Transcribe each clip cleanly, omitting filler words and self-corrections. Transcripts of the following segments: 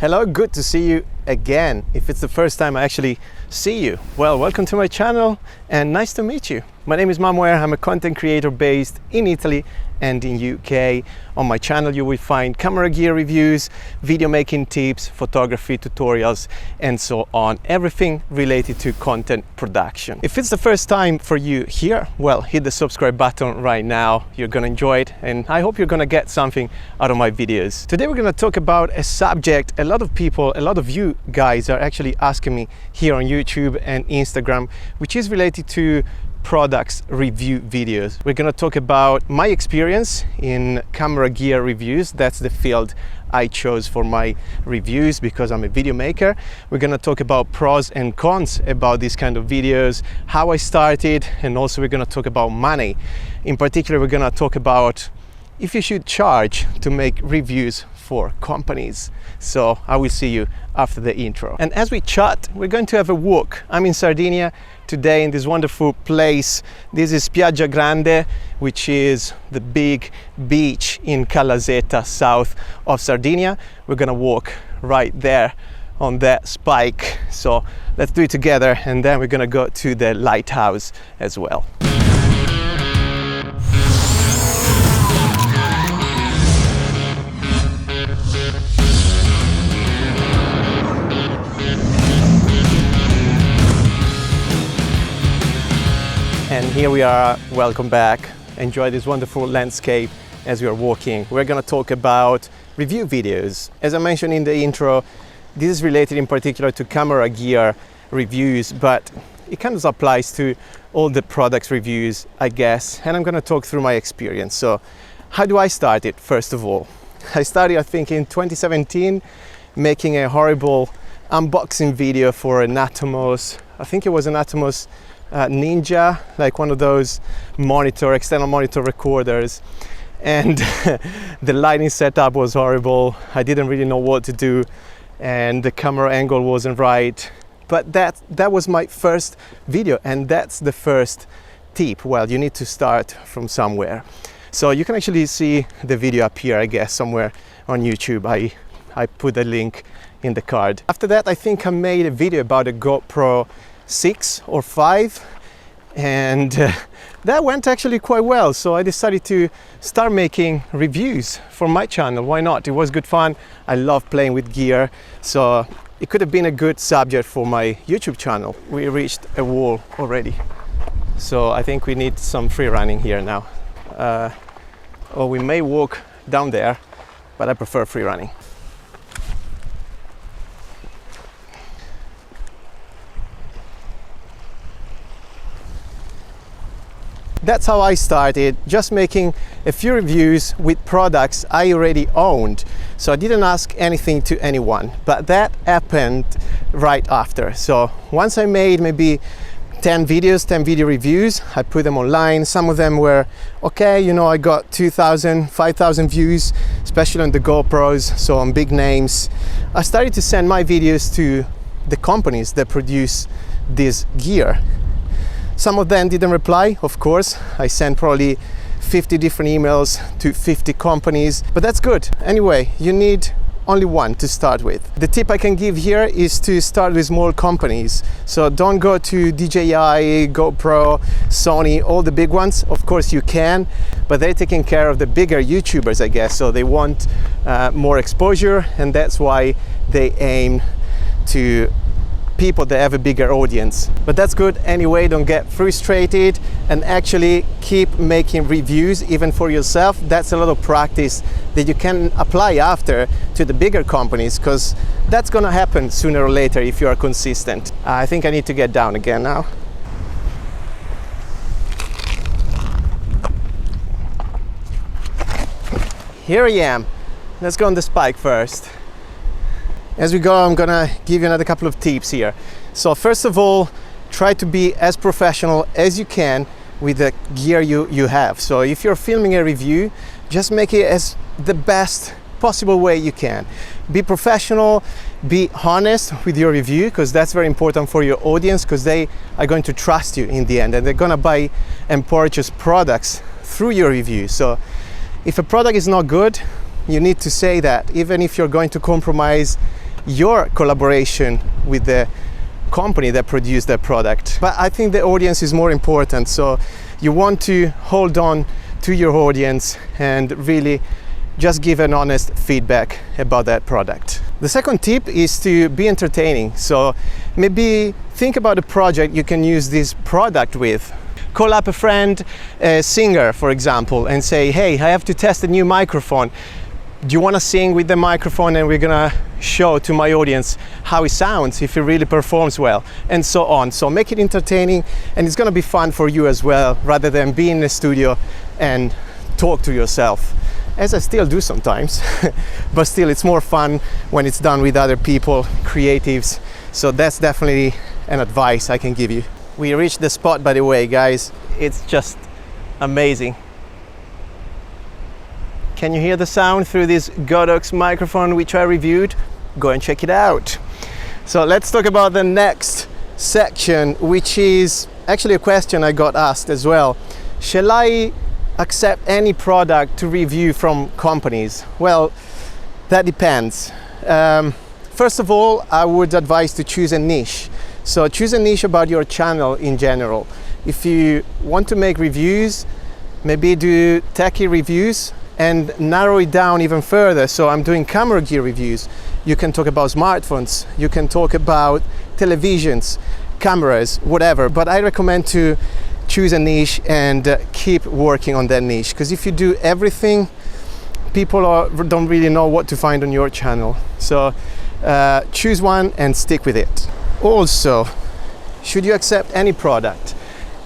Hello, good to see you again. If it's the first time I actually see you, well, welcome to my channel and nice to meet you. My name is Mamo. I'm a content creator based in Italy and in UK. On my channel you will find camera gear reviews, video making tips, photography tutorials, and so on. Everything related to content production. If it's the first time for you here, well, hit the subscribe button right now. You're gonna enjoy it and I hope you're gonna get something out of my videos. Today we're gonna talk about a subject a lot of you guys are actually asking me here on YouTube and Instagram, which is related to products review videos. We're going to talk about my experience in camera gear reviews. That's the field I chose for my reviews because I'm a video maker. We're going to talk about pros and cons about these kind of videos, how I started, and also we're going to talk about money. In particular, we're going to talk about if you should charge to make reviews for companies. So I will see you after the intro. And as we chat, we're going to have a walk. I'm in Sardinia today in this wonderful place. This is Spiaggia Grande, which is the big beach in Calaseta, south of Sardinia. We're gonna walk right there on that spike. So let's do it together and then we're gonna go to the lighthouse as well. And here we are, welcome back. Enjoy this wonderful landscape as we are walking. We're gonna talk about review videos. As I mentioned in the intro, this is related in particular to camera gear reviews, but it kind of applies to all the products reviews, I guess. And I'm gonna talk through my experience. So how do I start it, first of all? I started, I think, in 2017, making a horrible unboxing video for an Atomos. I think it was an Atomos Ninja, like one of those external monitor recorders, and the lighting setup was horrible. I didn't really know what to do and the camera angle wasn't right, but that was my first video, and that's the first tip. Well, you need to start from somewhere. So you can actually see the video up here, I guess, somewhere on YouTube. I put a link in the card. After that, I think I made a video about a GoPro 6 or 5, and that went actually quite well. So I decided to start making reviews for my channel. Why not? It was good fun. I love playing with gear, so it could have been a good subject for my YouTube channel. We reached a wall already, so I think we need some free running here now. Or we may walk down there, but I prefer free running. That's how I started, just making a few reviews with products I already owned. So I didn't ask anything to anyone, but that happened right after. So once I made maybe 10 video reviews, I put them online. Some of them were okay, you know, I got 2,000, 5,000 views, especially on the GoPros, so on big names. I started to send my videos to the companies that produce this gear. Some of them didn't reply, of course. I sent probably 50 different emails to 50 companies, but that's good. Anyway, you need only one to start with. The tip I can give here is to start with small companies. So don't go to DJI, GoPro, Sony, all the big ones. Of course you can, but they're taking care of the bigger YouTubers, I guess. So they want more exposure, and that's why they aim to people that have a bigger audience. But that's good anyway. Don't get frustrated and actually keep making reviews even for yourself. That's a lot of practice that you can apply after to the bigger companies, because that's gonna happen sooner or later if you are consistent. I think I need to get down again now. Here I am. Let's go on the spike first. As we go, I'm gonna give you another couple of tips here. So first of all, try to be as professional as you can with the gear you have. So if you're filming a review, just make it as the best possible way you can. Be professional, be honest with your review, because that's very important for your audience, because they are going to trust you in the end and they're gonna buy and purchase products through your review. So if a product is not good, you need to say that, even if you're going to compromise your collaboration with the company that produced that product. But I think the audience is more important, so you want to hold on to your audience and really just give an honest feedback about that product. The second tip is to be entertaining. So maybe think about a project you can use this product with. Call up a friend, a singer for example, and say, hey, I have to test a new microphone. Do you want to sing with the microphone, and we're gonna show to my audience how it sounds, if it really performs well, and so on. So make it entertaining, and it's gonna be fun for you as well, rather than be in the studio and talk to yourself, as I still do sometimes. But still, it's more fun when it's done with other people, creatives. So that's definitely an advice I can give you. We reached the spot, by the way, guys. It's just amazing. Can you hear the sound through this Godox microphone which I reviewed? Go and check it out. So let's talk about the next section, which is actually a question I got asked as well. Shall I accept any product to review from companies? Well, that depends. First of all, I would advise to choose a niche. So choose a niche about your channel in general. If you want to make reviews, maybe do techie reviews and narrow it down even further. So I'm doing camera gear reviews. You can talk about smartphones, you can talk about televisions, cameras, whatever. But I recommend to choose a niche and keep working on that niche, because if you do everything, people don't really know what to find on your channel. So choose one and stick with it. Also, should you accept any product?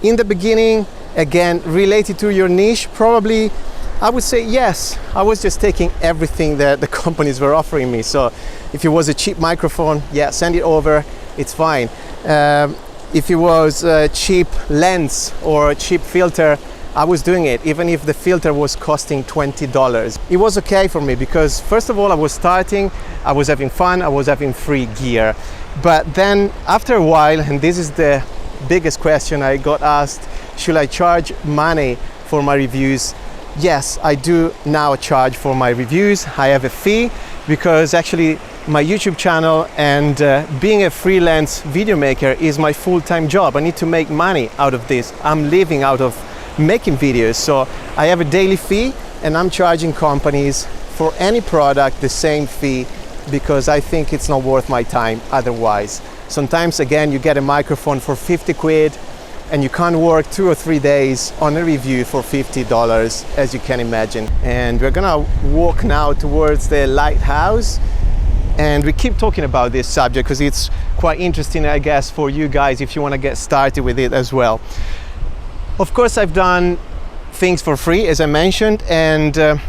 In the beginning, again, related to your niche, probably I would say yes. I was just taking everything that the companies were offering me. So if it was a cheap microphone, yeah, send it over, it's fine. If it was a cheap lens or a cheap filter, I was doing it, even if the filter was costing $20. It was okay for me because, first of all, I was starting, I was having fun, I was having free gear. But then after a while, and this is the biggest question I got asked, should I charge money for my reviews? Yes, I do now charge for my reviews. I have a fee because actually my YouTube channel and being a freelance video maker is my full-time job. I need to make money out of this. I'm living out of making videos. So I have a daily fee, and I'm charging companies for any product the same fee because I think it's not worth my time otherwise. Sometimes, again, you get a microphone for 50 quid and you can't work 2 or 3 days on a review for $50, as you can imagine. And we're gonna walk now towards the lighthouse, and we keep talking about this subject because it's quite interesting, I guess, for you guys if you want to get started with it as well. Of course, I've done things for free, as I mentioned, and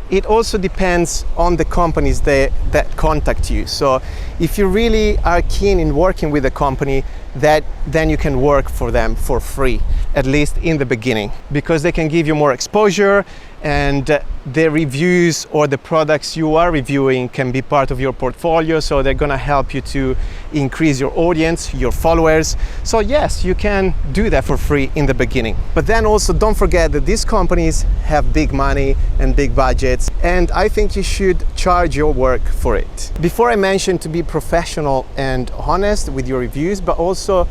it also depends on the companies that contact you. So if you really are keen in working with a company, then you can work for them for free, at least in the beginning, because they can give you more exposure, and the reviews or the products you are reviewing can be part of your portfolio, so they're gonna help you to increase your audience, your followers. So yes, you can do that for free in the beginning. But then also don't forget that these companies have big money and big budgets, and I think you should charge your work for it. Before I mentioned to be professional and honest with your reviews, but also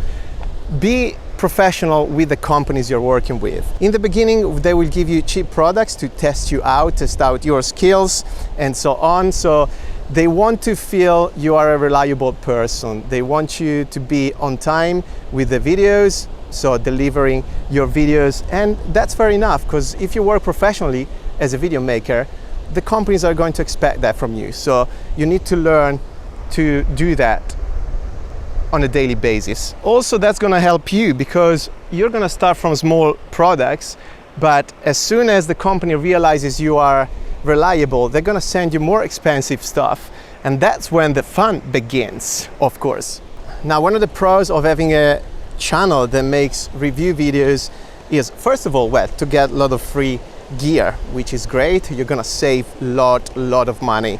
be professional with the companies you're working with. In the beginning, they will give you cheap products to test you out, test out your skills and so on. So they want to feel you are a reliable person. They want you to be on time with the videos, so delivering your videos. And that's fair enough, because if you work professionally as a video maker, the companies are going to expect that from you. So you need to learn to do that on a daily basis. Also, that's going to help you because you're going to start from small products, but as soon as the company realizes you are reliable, they're going to send you more expensive stuff, and that's when the fun begins, of course. Now, one of the pros of having a channel that makes review videos is, first of all, well, to get a lot of free gear, which is great. You're going to save a lot of money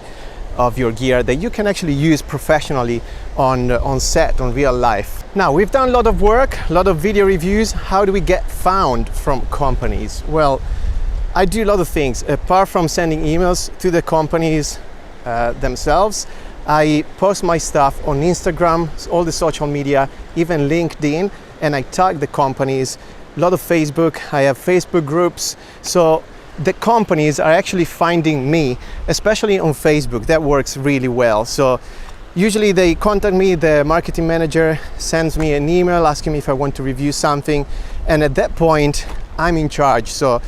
of your gear that you can actually use professionally on set, on real life. Now, we've done a lot of work, a lot of video reviews. How do we get found from companies? Well, I do a lot of things. Apart from sending emails to the companies themselves, I post my stuff on Instagram, all the social media, even LinkedIn, and I tag the companies. A lot of Facebook, I have Facebook groups. So the companies are actually finding me, especially on Facebook. That works really well. So usually they contact me, the marketing manager sends me an email asking me if I want to review something. And at that point, I'm in charge. So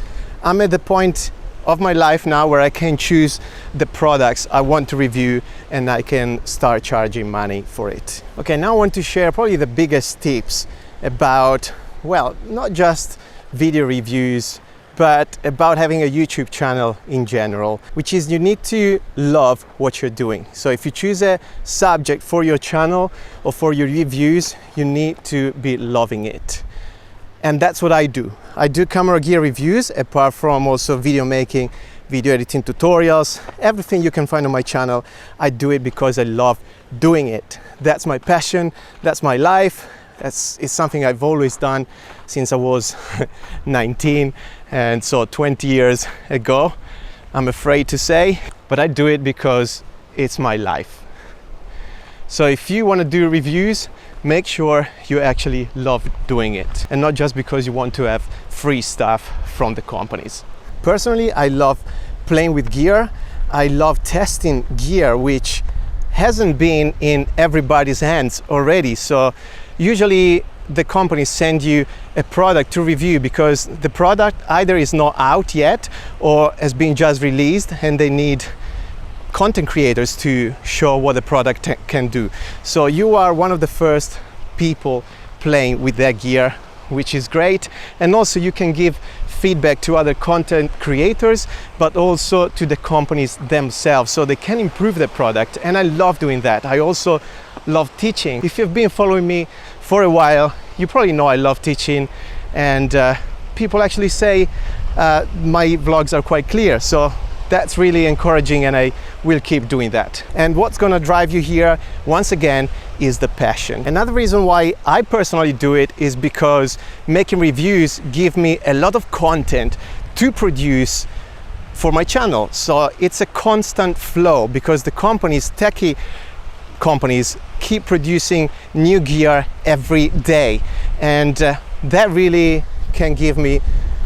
I'm at the point of my life now where I can choose the products I want to review and I can start charging money for it. Okay, now I want to share probably the biggest tips about, well, not just video reviews, but about having a YouTube channel in general, which is you need to love what you're doing. So if you choose a subject for your channel or for your reviews, you need to be loving it. And that's what I do. I do camera gear reviews, apart from also video making, video editing tutorials, everything you can find on my channel. I do it because I love doing it. That's my passion, that's my life. It's something I've always done since I was 19, and so 20 years ago, I'm afraid to say, but I do it because it's my life. So if you want to do reviews, make sure you actually love doing it, and not just because you want to have free stuff from the companies. Personally, I love playing with gear. I love testing gear which hasn't been in everybody's hands already. So usually the companies send you a product to review because the product either is not out yet or has been just released and they need content creators to show what the product can do. So you are one of the first people playing with that gear, which is great. And also you can give feedback to other content creators, but also to the companies themselves, so they can improve the product. And I love doing that. I also love teaching. If you've been following me for a while, you probably know I love teaching, and people actually say my vlogs are quite clear. So that's really encouraging, and I will keep doing that. And what's gonna drive you here, once again, is the passion. Another reason why I personally do it is because making reviews give me a lot of content to produce for my channel. So it's a constant flow because the companies, techie companies, keep producing new gear every day. And that really can give me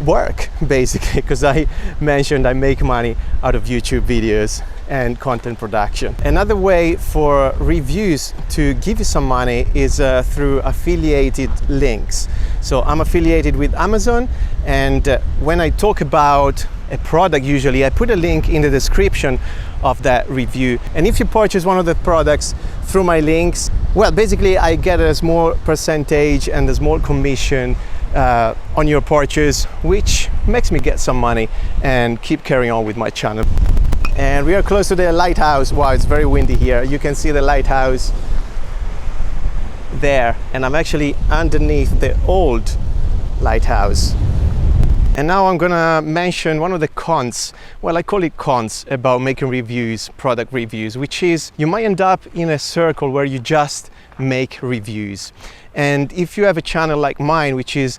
work, basically, because I mentioned I make money out of YouTube videos and content production. Another way for reviews to give you some money is through affiliated links. So I'm affiliated with Amazon, and when I talk about a product, usually I put a link in the description of that review. And if you purchase one of the products through my links, well, basically I get a small percentage and a small commission on your purchase, which makes me get some money and keep carrying on with my channel. And we are close to the lighthouse. Wow, it's very windy here. You can see the lighthouse there, and I'm actually underneath the old lighthouse. And now I'm gonna mention one of the cons, well, I call it cons, about making reviews, product reviews, which is you might end up in a circle where you just make reviews. And if you have a channel like mine, which is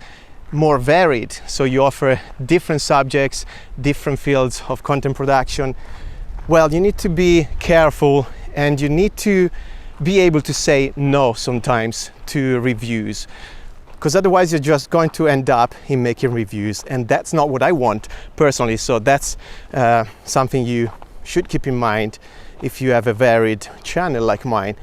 more varied, so you offer different subjects, different fields of content production, well, you need to be careful, and you need to be able to say no sometimes to reviews, because otherwise you're just going to end up in making reviews, and that's not what I want personally. So that's something you should keep in mind if you have a varied channel like mine.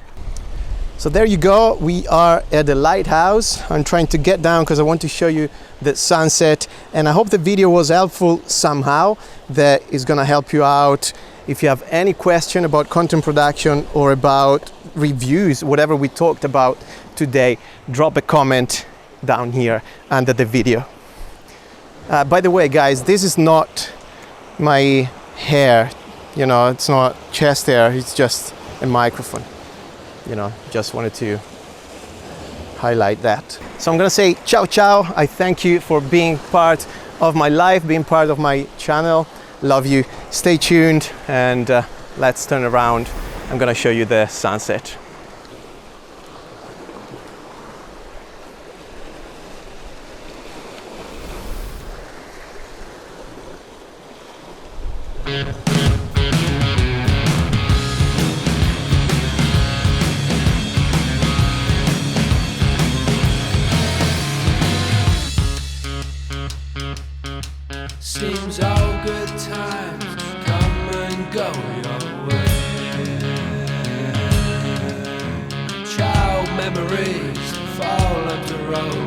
So there you go, we are at the lighthouse. I'm trying to get down because I want to show you the sunset, and I hope the video was helpful somehow. That is going to help you out. If you have any question about content production or about reviews, whatever we talked about today, drop a comment down here under the video. By the way, guys, this is not my hair, you know, it's not chest hair, it's just a microphone. You know, just wanted to highlight that. So I'm gonna say ciao ciao. I thank you for being part of my life, being part of my channel. Love you. Stay tuned, and let's turn around. I'm gonna show you the sunset. Seems all good times come and go your way. Child memories fall on the road.